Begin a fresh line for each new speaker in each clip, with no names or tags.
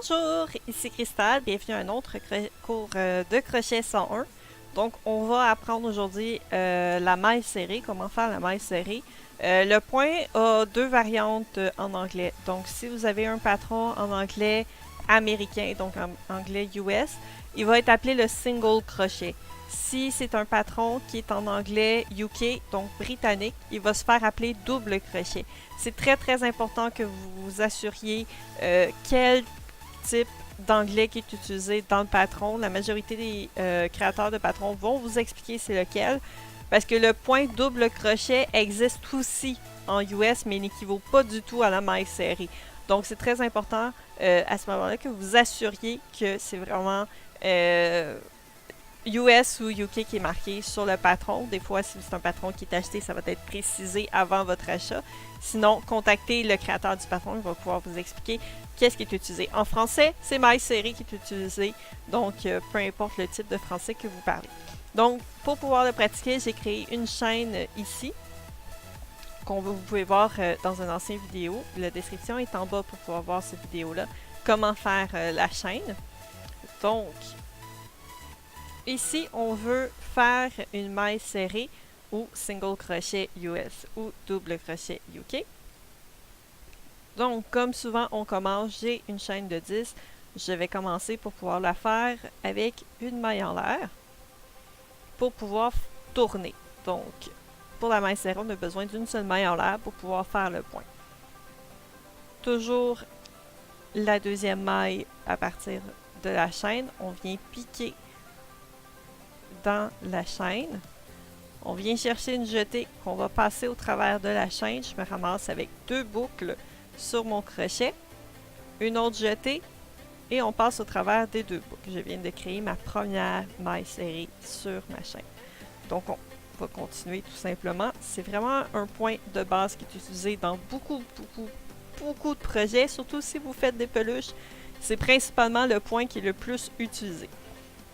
Bonjour, ici Cristal, bienvenue à un autre cours de crochet 101. Donc, on va apprendre aujourd'hui la maille serrée, comment faire la maille serrée. Le point a deux variantes en anglais. Donc, si vous avez un patron en anglais américain, donc en anglais US, il va être appelé le single crochet. Si c'est un patron qui est en anglais UK, donc britannique, il va se faire appeler double crochet. C'est très important que vous vous assuriez quel type d'anglais qui est utilisé dans le patron. La majorité des créateurs de patrons vont vous expliquer c'est lequel, parce que le point double crochet existe aussi en US, mais n'équivaut pas du tout à la maille serrée. Donc c'est très important à ce moment-là que vous assuriez que c'est vraiment US ou UK qui est marqué sur le patron. Des fois, si c'est un patron qui est acheté, ça va être précisé avant votre achat. Sinon, contactez le créateur du patron, il va pouvoir vous expliquer qu'est-ce qui est utilisé. En français, c'est maille serrée qui est utilisé, donc peu importe le type de français que vous parlez. Donc, pour pouvoir le pratiquer, j'ai créé une chaîne ici, vous pouvez voir dans une ancienne vidéo. La description est en bas pour pouvoir voir cette vidéo-là. Comment faire la chaîne. Donc, ici, on veut faire une maille serrée ou single crochet US ou double crochet UK. Donc, comme souvent on commence, j'ai une chaîne de 10. Je vais commencer pour pouvoir la faire avec une maille en l'air pour pouvoir tourner. Donc, pour la maille serrée, on a besoin d'une seule maille en l'air pour pouvoir faire le point. Toujours la deuxième maille à partir de la chaîne, on vient piquer dans la chaîne. On vient chercher une jetée qu'on va passer au travers de la chaîne. Je me ramasse avec deux boucles sur mon crochet, une autre jetée et on passe au travers des deux boucles. Je viens de créer ma première maille serrée sur ma chaîne. Donc on va continuer tout simplement. C'est vraiment un point de base qui est utilisé dans beaucoup de projets, surtout si vous faites des peluches. C'est principalement le point qui est le plus utilisé.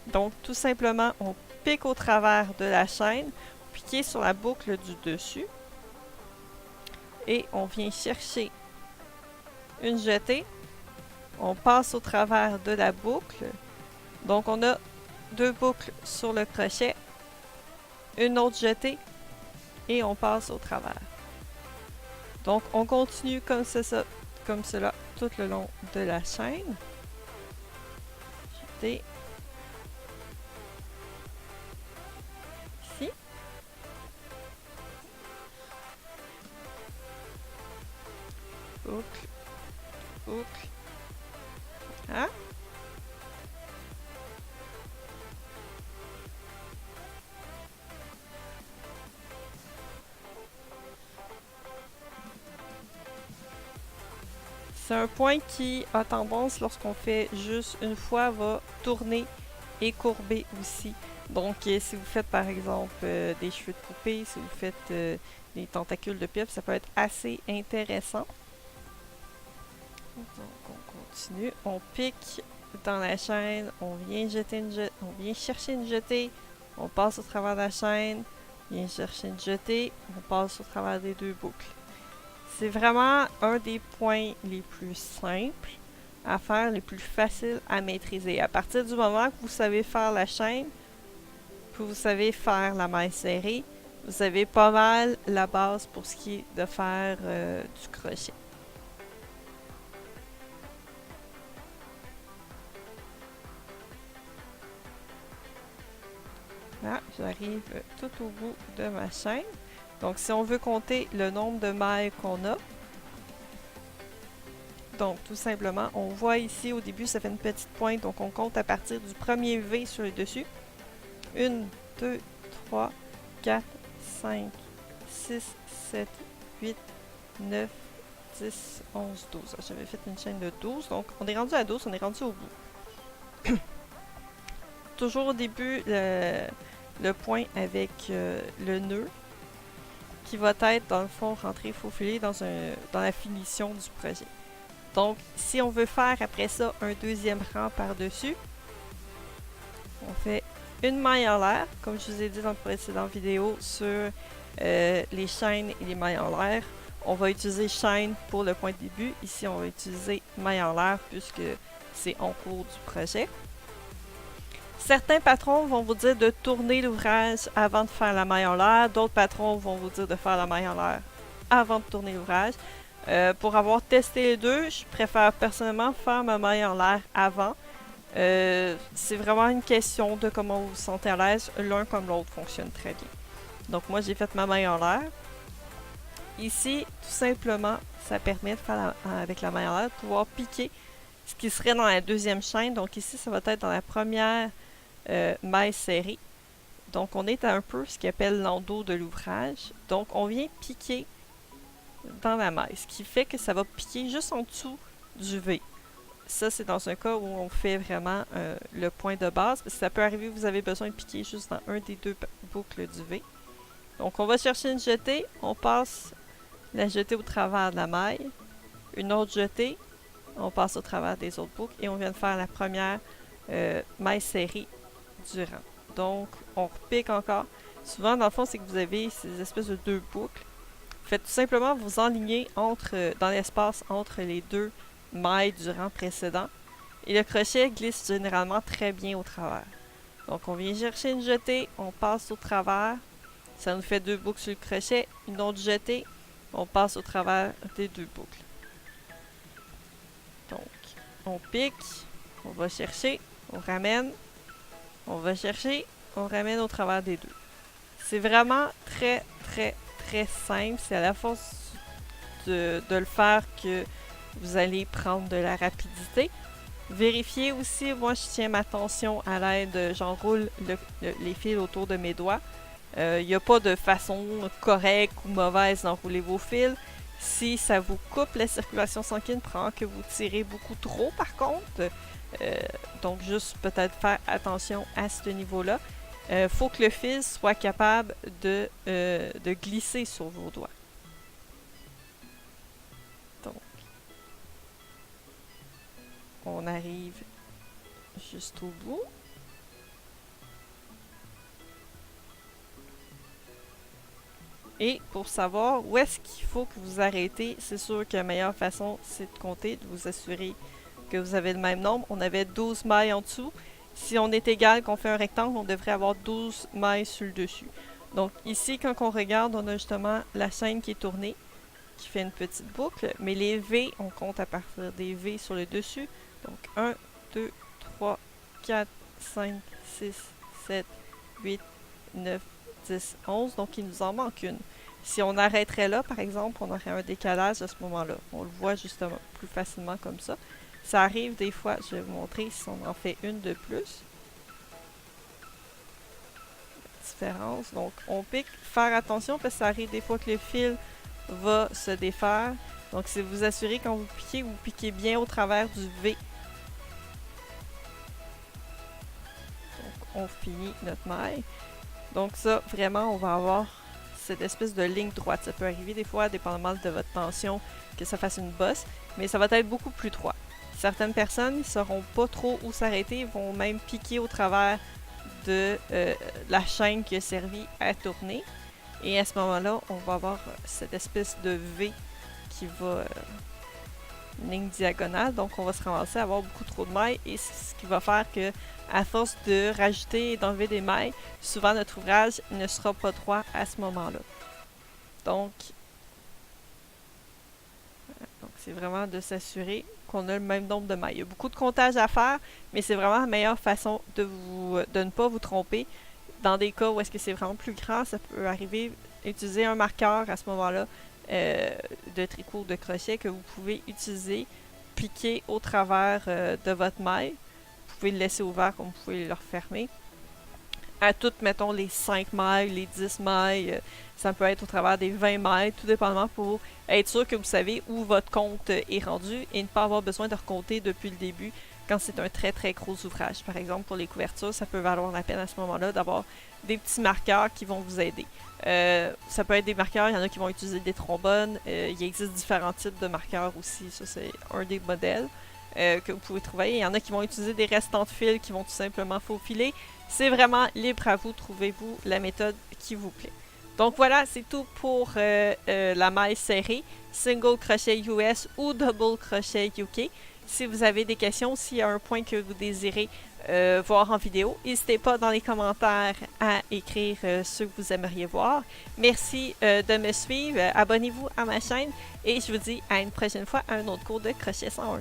Donc tout simplement, on pique au travers de la chaîne, piquer sur la boucle du dessus et on vient chercher une jetée, on passe au travers de la boucle. Donc on a deux boucles sur le crochet, une autre jetée et on passe au travers. Donc on continue comme cela tout le long de la chaîne. Jetée. Ici. Boucle. Boucle. Ah. C'est un point qui a tendance, lorsqu'on fait juste une fois, va tourner et courber aussi. Donc, si vous faites par exemple des cheveux de poupée, si vous faites des tentacules de pieuvre, ça peut être assez intéressant. Donc, on continue. On pique dans la chaîne, on vient chercher une jetée, on passe au travers de la chaîne, on vient chercher une jetée, on passe au travers des deux boucles. C'est vraiment un des points les plus simples à faire, les plus faciles à maîtriser. À partir du moment que vous savez faire la chaîne, que vous savez faire la maille serrée, vous avez pas mal la base pour ce qui est de faire du crochet. Là, j'arrive tout au bout de ma chaîne. Donc, si on veut compter le nombre de mailles qu'on a, donc tout simplement, on voit ici au début, ça fait une petite pointe, donc on compte à partir du premier V sur le dessus. 1, 2, 3, 4, 5, 6, 7, 8, 9, 10, 11, 12. J'avais fait une chaîne de 12, donc on est rendu à 12, on est rendu au bout. Toujours au début, le point avec le nœud qui va être dans le fond rentré faufilé dans la finition du projet. Donc, si on veut faire après ça un deuxième rang par-dessus, on fait une maille en l'air, comme je vous ai dit dans la précédente vidéo sur les chaînes et les mailles en l'air. on va utiliser chaîne pour le point de début. Ici, on va utiliser maille en l'air puisque c'est en cours du projet. Certains patrons vont vous dire de tourner l'ouvrage avant de faire la maille en l'air. D'autres patrons vont vous dire de faire la maille en l'air avant de tourner l'ouvrage. Pour avoir testé les deux, je préfère personnellement faire ma maille en l'air avant. C'est vraiment une question de comment vous vous sentez à l'aise. L'un comme l'autre fonctionne très bien. Donc moi, j'ai fait ma maille en l'air. Ici, tout simplement, ça permet de faire avec la maille en l'air de pouvoir piquer ce qui serait dans la deuxième chaîne. Donc ici, ça va être dans la première maille serrée. Donc on est à un peu ce qu'on appelle l'endos de l'ouvrage. Donc on vient piquer dans la maille, ce qui fait que ça va piquer juste en dessous du V. Ça, c'est dans un cas où on fait vraiment le point de base. Ça peut arriver que vous avez besoin de piquer juste dans un des deux boucles du V. Donc on va chercher une jetée, on passe la jetée au travers de la maille, une autre jetée, on passe au travers des autres boucles et on vient de faire la première maille serrée du rang. Donc, on repique encore. Souvent, dans le fond, c'est que vous avez ces espèces de deux boucles. Faites tout simplement vous enligner dans l'espace entre les deux mailles du rang précédent. Et le crochet glisse généralement très bien au travers. Donc, on vient chercher une jetée, on passe au travers. Ça nous fait deux boucles sur le crochet. Une autre jetée, on passe au travers des deux boucles. Donc, on pique, on va chercher, on ramène, on va chercher, on ramène au travers des deux. C'est vraiment très, très, très simple. C'est à la force de le faire que vous allez prendre de la rapidité. Vérifiez aussi, moi je tiens ma tension à l'aide, j'enroule les fils autour de mes doigts. Il n'y a pas de façon correcte ou mauvaise d'enrouler vos fils. Si ça vous coupe la circulation sanguine, prend que vous tirez beaucoup trop par contre. Donc juste peut-être faire attention à ce niveau-là. Faut que le fil soit capable de glisser sur vos doigts. Donc, on arrive juste au bout. Et pour savoir où est-ce qu'il faut que vous arrêtez, c'est sûr que la meilleure façon, c'est de compter, de vous assurer que vous avez le même nombre. On avait 12 mailles en dessous. Si on est égal, qu'on fait un rectangle, on devrait avoir 12 mailles sur le dessus. Donc ici, quand on regarde, on a justement la chaîne qui est tournée, qui fait une petite boucle. Mais les V, on compte à partir des V sur le dessus. Donc 1, 2, 3, 4, 5, 6, 7, 8, 9, 10, 11. Donc il nous en manque une. Si on arrêterait là, par exemple, on aurait un décalage à ce moment-là. On le voit justement plus facilement comme ça. Ça arrive des fois, je vais vous montrer si on en fait une de plus. Différence. Donc, on pique. Faire attention parce que ça arrive des fois que le fil va se défaire. Donc, c'est vous assurer quand vous piquez bien au travers du V. Donc, on finit notre maille. Donc, ça, vraiment, on va avoir cette espèce de ligne droite. Ça peut arriver des fois, dépendamment de votre tension, que ça fasse une bosse, mais ça va être beaucoup plus droit. Certaines personnes ne sauront pas trop où s'arrêter, vont même piquer au travers de la chaîne qui a servi à tourner. Et à ce moment-là, on va avoir cette espèce de V qui va une ligne diagonale. Donc on va se ramasser à avoir beaucoup trop de mailles et c'est ce qui va faire que à force de rajouter et d'enlever des mailles, souvent notre ouvrage ne sera pas droit à ce moment-là. Donc c'est vraiment de s'assurer qu'on a le même nombre de mailles. Il y a beaucoup de comptage à faire, mais c'est vraiment la meilleure façon de ne pas vous tromper. Dans des cas où est-ce que c'est vraiment plus grand, ça peut arriver utiliser un marqueur à ce moment-là de tricot ou de crochet que vous pouvez utiliser, piquer au travers de votre maille. Vous pouvez le laisser ouvert comme vous pouvez le refermer. À toutes, mettons, les 5 mailles, les 10 mailles, ça peut être au travers des 20 mailles, tout dépendamment pour être sûr que vous savez où votre compte est rendu et ne pas avoir besoin de recompter depuis le début quand c'est un très très gros ouvrage. Par exemple, pour les couvertures, ça peut valoir la peine à ce moment-là d'avoir des petits marqueurs qui vont vous aider. Ça peut être des marqueurs, il y en a qui vont utiliser des trombones, il existe différents types de marqueurs aussi, ça c'est un des modèles que vous pouvez trouver. Il y en a qui vont utiliser des restants de fil qui vont tout simplement faufiler. C'est vraiment libre à vous, trouvez-vous la méthode qui vous plaît. Donc voilà, c'est tout pour la maille serrée, single crochet US ou double crochet UK. Si vous avez des questions, s'il y a un point que vous désirez voir en vidéo, n'hésitez pas dans les commentaires à écrire ceux que vous aimeriez voir. Merci de me suivre, abonnez-vous à ma chaîne et je vous dis à une prochaine fois à un autre cours de crochet 101.